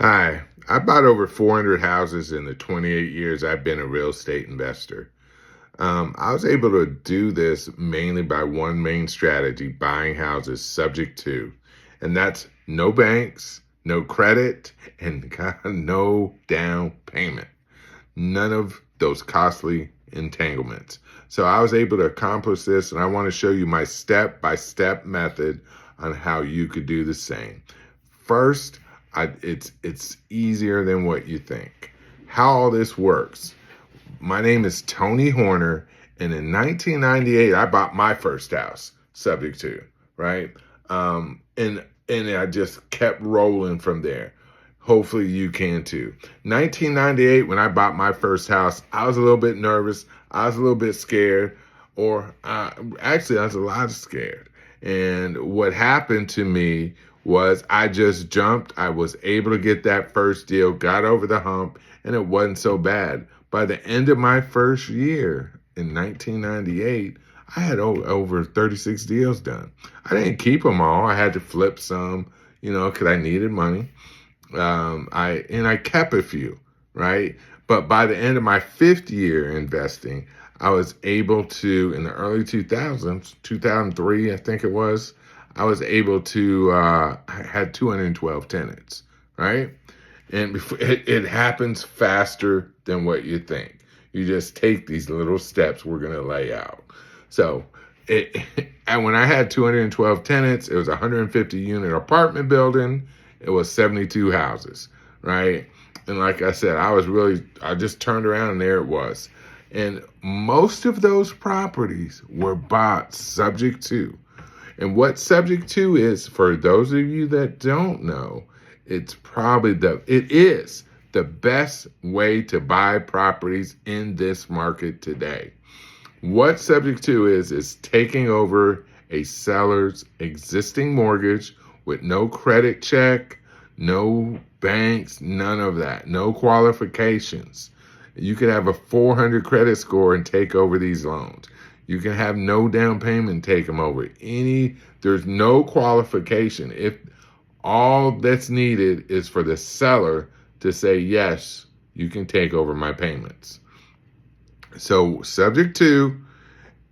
Hi, I bought over 400 houses in the 28 years I've been a real estate investor. I was able to do this mainly by one main strategy: buying houses subject to, and that's no banks, no credit, and no down payment. None of those costly entanglements. So I was able to accomplish this, and I want to show you my step by step method on how you could do the same. First, it's easier than what you think. How all this works. My name is Tony Horner, and in 1998, I bought my first house, subject to, right? And I just kept rolling from there. Hopefully, you can too. 1998, when I bought my first house, I was a little bit nervous. I was a little bit scared, or actually, I was a lot scared. And what happened to me was I just jumped. I was able to get that first deal, got over the hump, and it wasn't so bad. By the end of my first year in 1998, I had over 36 deals done. I didn't keep them all. I had to flip some, because I needed money. I kept a few, right? But by the end of my fifth year investing, I was able to, in the early 2000s, 2003, I think it was, I was able to, I had 212 tenants, right? And it happens faster than what you think. You just take these little steps we're going to lay out. So, and when I had 212 tenants, it was a 150 unit apartment building. It was 72 houses, right? And like I said, I just turned around and there it was. And most of those properties were bought subject to. And what subject to is, for those of you that don't know, it is the best way to buy properties in this market today. What subject to is taking over a seller's existing mortgage with no credit check, no banks, none of that, no qualifications. You could have a 400 credit score and take over these loans. You can have no down payment and take them over. There's no qualification. If all that's needed is for the seller to say, yes, you can take over my payments. So subject to,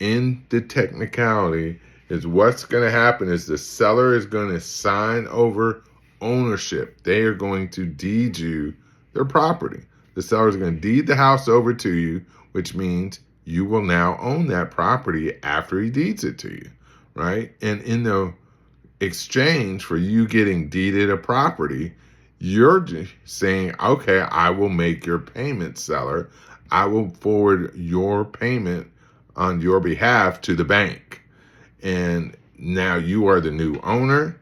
in the technicality, is what's going to happen is the seller is going to sign over ownership. They are going to deed you their property. The seller is going to deed the house over to you, which means you will now own that property after he deeds it to you, right? And in the exchange for you getting deeded a property, you're saying, okay, I will make your payment, seller. I will forward your payment on your behalf to the bank. And now you are the new owner.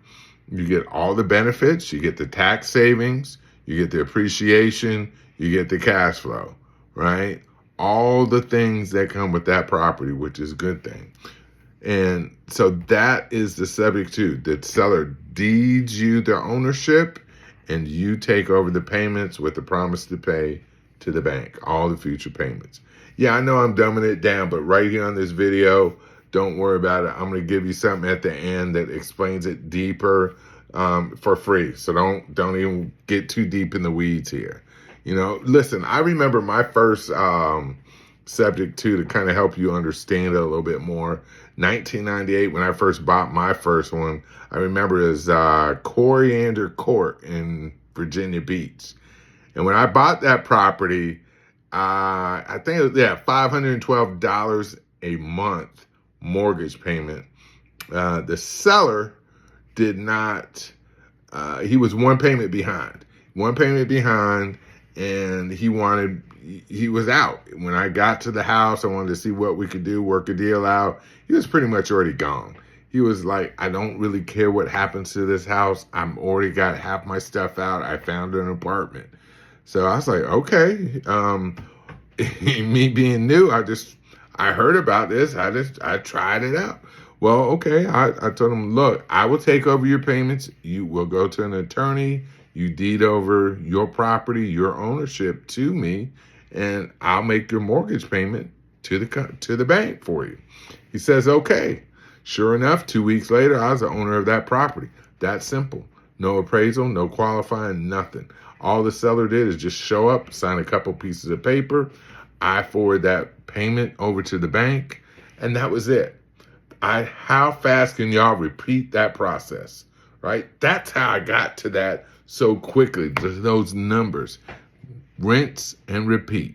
You get all the benefits. You get the tax savings. You get the appreciation. You get the cash flow, right? All the things that come with that property, which is a good thing. And so that is the subject to. The seller deeds you the ownership, and you take over the payments with the promise to pay to the bank, all the future payments. Yeah, I know I'm dumbing it down, but right here on this video, don't worry about it. I'm going to give you something at the end that explains it deeper for free. So don't even get too deep in the weeds here. Listen, I remember my first subject to kind of help you understand it a little bit more. 1998, when I first bought my first one, I remember it was Coriander Court in Virginia Beach. And when I bought that property, I think it was, $512 a month mortgage payment. The seller did not, he was one payment behind, and he was out. When I got to the house, I wanted to see what we could do, work a deal out. He was pretty much already gone. He was like, I don't really care what happens to this house. I'm already got half my stuff out. I found an apartment. So I was like, okay. Me being new, I heard about this. I tried it out. Well, okay. I told him, look, I will take over your payments. You will go to an attorney. You deed over your property, your ownership to me, and I'll make your mortgage payment to the bank for you. He says, okay. Sure enough, 2 weeks later, I was the owner of that property. That simple. No appraisal, no qualifying, nothing. All the seller did is just show up, sign a couple pieces of paper. I forward that payment over to the bank, and that was it. How fast can y'all repeat that process, right? That's how I got to that so quickly, those numbers. Rinse and repeat,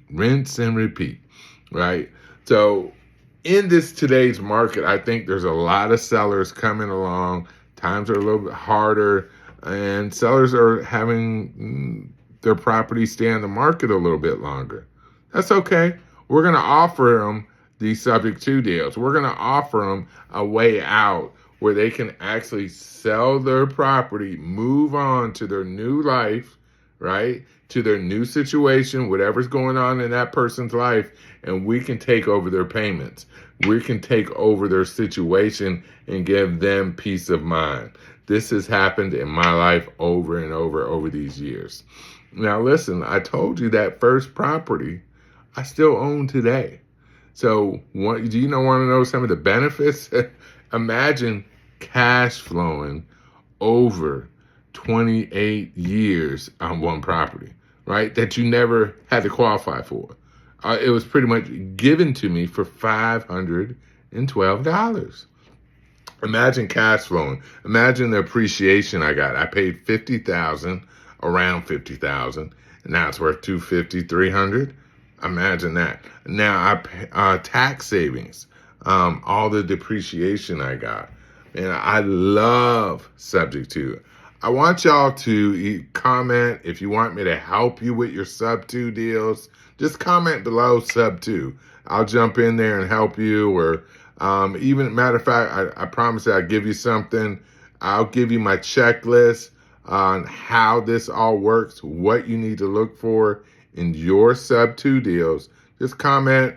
right? So in this today's market, I think there's a lot of sellers coming along. Times are a little bit harder, and sellers are having their property stay on the market a little bit longer. That's okay. We're going to offer them these subject to deals. We're going to offer them a way out where they can actually sell their property, move on to their new life, right? To their new situation, whatever's going on in that person's life, and we can take over their payments. We can take over their situation and give them peace of mind. This has happened in my life over and over these years. Now, listen, I told you that first property I still own today. So do you want to know some of the benefits? Imagine cash flowing over 28 years on one property, right? That you never had to qualify for. It was pretty much given to me for $512. Imagine cash flowing. Imagine the appreciation I got. I paid $50,000, around $50,000, and now it's worth $250, $300. Imagine that. Now tax savings, all the depreciation I got, and I love subject to. I want y'all to comment if you want me to help you with your sub 2 deals. Just comment below sub 2. I'll jump in there and help you. Or even, matter of fact, I promise I'll give you something. I'll give you my checklist on how this all works, what you need to look for in your sub 2 deals. Just comment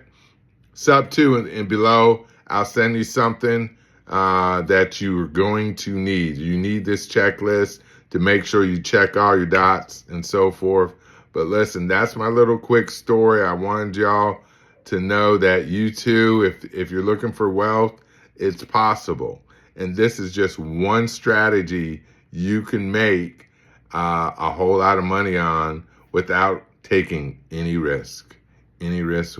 sub 2 and below. I'll send you something that you're going to need. You need this checklist to make sure you check all your dots and so forth. But listen, that's my little quick story. I wanted y'all to know that you too, if you're looking for wealth, it's possible. And this is just one strategy you can make a whole lot of money on without taking any risk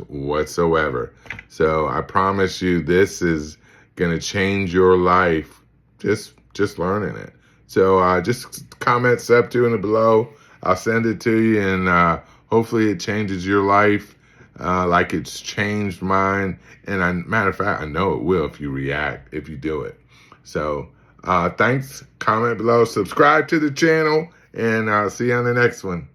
whatsoever. So I promise you, this is going to change your life just learning it. So just comment sub 2 in the below. I'll send it to you, and hopefully it changes your life like it's changed mine. And matter of fact, I know it will if you do it. So thanks. Comment below, subscribe to the channel, and I'll see you on the next one.